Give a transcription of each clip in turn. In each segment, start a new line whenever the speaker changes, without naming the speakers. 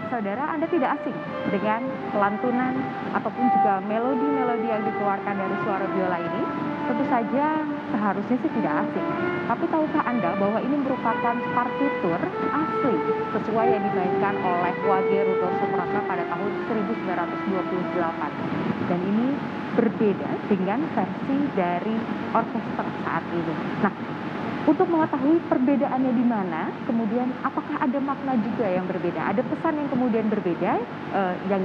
Saudara, Anda tidak asing dengan lantunan ataupun juga melodi-melodi yang dikeluarkan dari suara biola ini? Tentu saja seharusnya sih tidak asing. Tapi tahukah Anda bahwa ini merupakan partitur asli sesuai yang dimainkan oleh Wage Rudolf Supratman pada tahun 1928. Dan ini berbeda dengan versi dari orkestra saat ini. Nah, untuk mengetahui perbedaannya di mana, kemudian apakah ada makna juga yang berbeda, ada pesan yang kemudian berbeda yang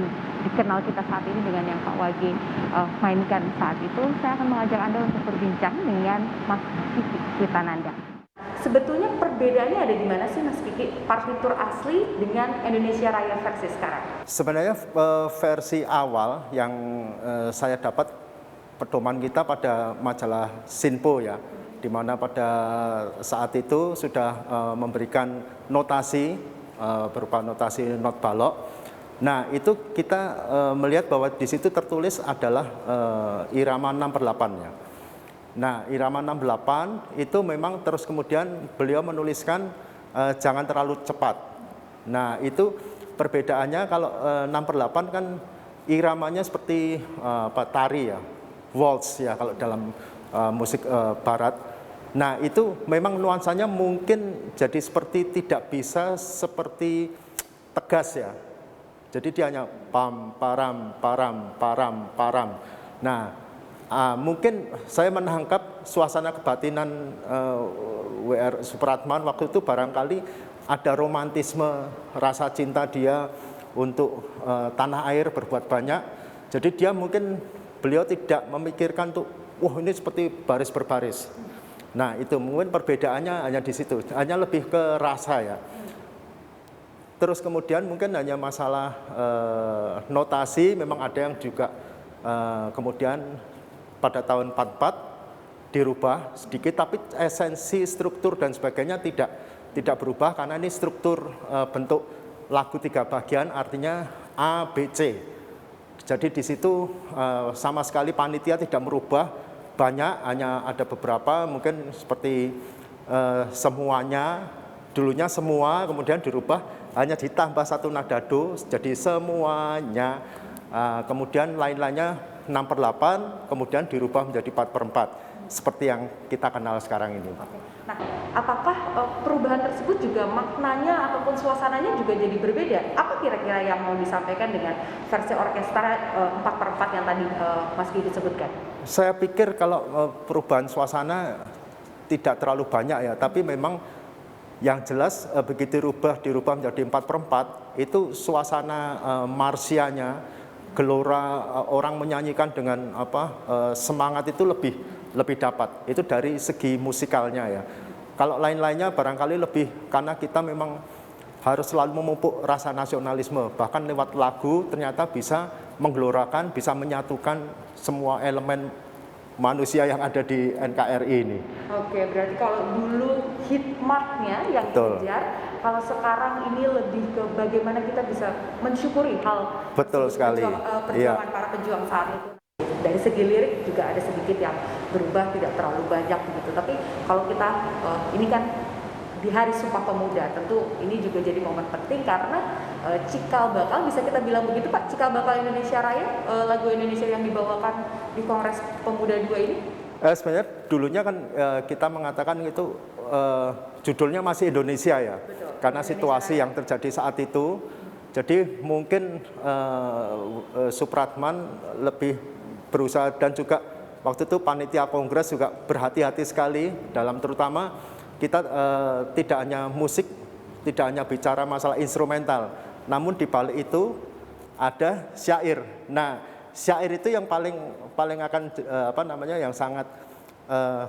dikenal kita saat ini dengan yang Pak Wage mainkan saat itu, saya akan mengajak Anda untuk berbincang dengan Mas Kiki Witananda. Sebetulnya perbedaannya ada di mana sih Mas Kiki, partitur asli dengan Indonesia Raya versi sekarang?
Sebenarnya versi awal yang saya dapat pedoman kita pada majalah Sinpo ya, di mana pada saat itu sudah memberikan notasi berupa notasi not balok. Nah, itu kita melihat bahwa di situ tertulis adalah irama 6/8 ya. Nah, irama 6/8 itu memang terus kemudian beliau menuliskan jangan terlalu cepat. Nah, itu perbedaannya kalau 6/8 kan iramanya seperti tari ya, waltz ya kalau dalam musik barat. Nah, itu memang nuansanya mungkin jadi seperti tidak bisa seperti tegas ya. Jadi dia hanya pam param param param param. Nah, mungkin saya menangkap suasana kebatinan WR Supratman waktu itu barangkali ada romantisme rasa cinta dia untuk tanah air berbuat banyak. Jadi dia mungkin beliau tidak memikirkan tuh, wah ini seperti baris berbaris. Nah, itu mungkin perbedaannya hanya di situ, hanya lebih ke rasa ya. Terus kemudian mungkin hanya masalah notasi, memang ada yang juga kemudian pada tahun 44 dirubah sedikit, tapi esensi struktur dan sebagainya tidak berubah karena ini struktur bentuk lagu 3 bagian, artinya A, B, C. Jadi di situ sama sekali panitia tidak merubah banyak, hanya ada beberapa mungkin seperti semuanya, dulunya semua, kemudian dirubah hanya ditambah 1 nada do, jadi semuanya, kemudian lain-lainnya 6/8, kemudian dirubah menjadi 4/4, seperti yang kita kenal sekarang ini.
Nah, apakah perubahan tersebut juga maknanya ataupun suasananya juga jadi berbeda? Apa kira-kira yang mau disampaikan dengan versi orkestra 4/4 yang tadi Mas Kiki sebutkan?
Saya pikir kalau perubahan suasana tidak terlalu banyak ya, tapi memang yang jelas begitu dirubah menjadi 4/4, itu suasana marsianya, gelora orang menyanyikan dengan semangat itu lebih dapat. Itu dari segi musikalnya ya. Kalau lain-lainnya barangkali lebih karena kita memang harus selalu memupuk rasa nasionalisme, bahkan lewat lagu ternyata bisa menggelorakan, bisa menyatukan semua elemen manusia yang ada di NKRI ini.
Oke, berarti kalau dulu hikmatnya yang dikejar, kalau sekarang ini lebih ke bagaimana kita bisa mensyukuri hal perjuangan para pejuang saat itu. Dari segi lirik juga ada sedikit yang berubah, tidak terlalu banyak begitu. Tapi kalau kita ini kan di Hari Sumpah Pemuda, tentu ini juga jadi momen penting karena cikal bakal, bisa kita bilang begitu Pak, cikal bakal Indonesia Raya, lagu Indonesia yang dibawakan di Kongres Pemuda 2 ini?
Sebenarnya dulunya kan kita mengatakan itu judulnya masih Indonesia ya. Betul, karena Indonesia situasi Raya yang terjadi saat itu. Jadi mungkin Supratman lebih berusaha, dan juga waktu itu panitia kongres juga berhati-hati sekali dalam terutama kita tidak hanya musik, tidak hanya bicara masalah instrumental, namun di balik itu ada syair. Nah, syair itu yang paling akan yang sangat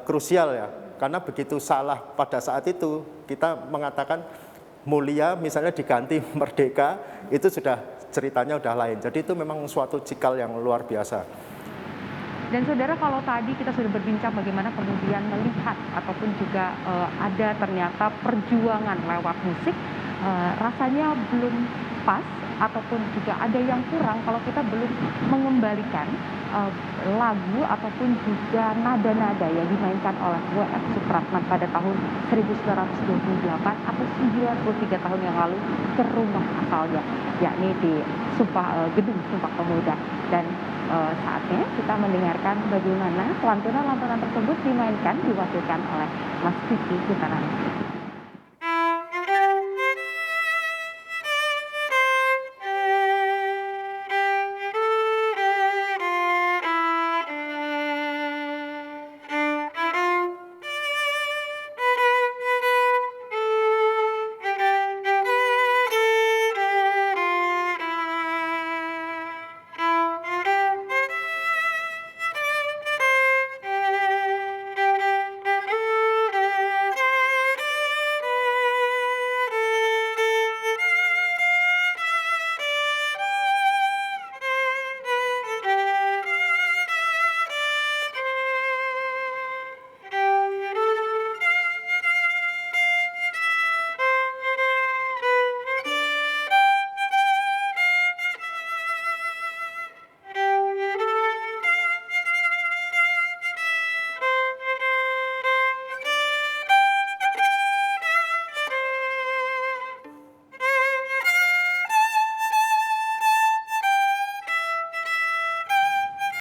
krusial ya, karena begitu salah pada saat itu kita mengatakan mulia misalnya diganti merdeka, itu sudah ceritanya udah lain. Jadi itu memang suatu cikal yang luar biasa.
Dan saudara, kalau tadi kita sudah berbincang bagaimana kemudian melihat ataupun juga ada ternyata perjuangan lewat musik, rasanya belum pas ataupun juga ada yang kurang kalau kita belum mengembalikan lagu ataupun juga nada-nada yang dimainkan oleh W.F. Supratman pada tahun 1928 atau 93 tahun yang lalu ke rumah asalnya, yakni di Gedung Sumpah Pemuda. Dan saatnya kita mendengarkan bagaimana lantunan-lantunan tersebut dimainkan, diwakilkan oleh Mas Vicky Kutanan.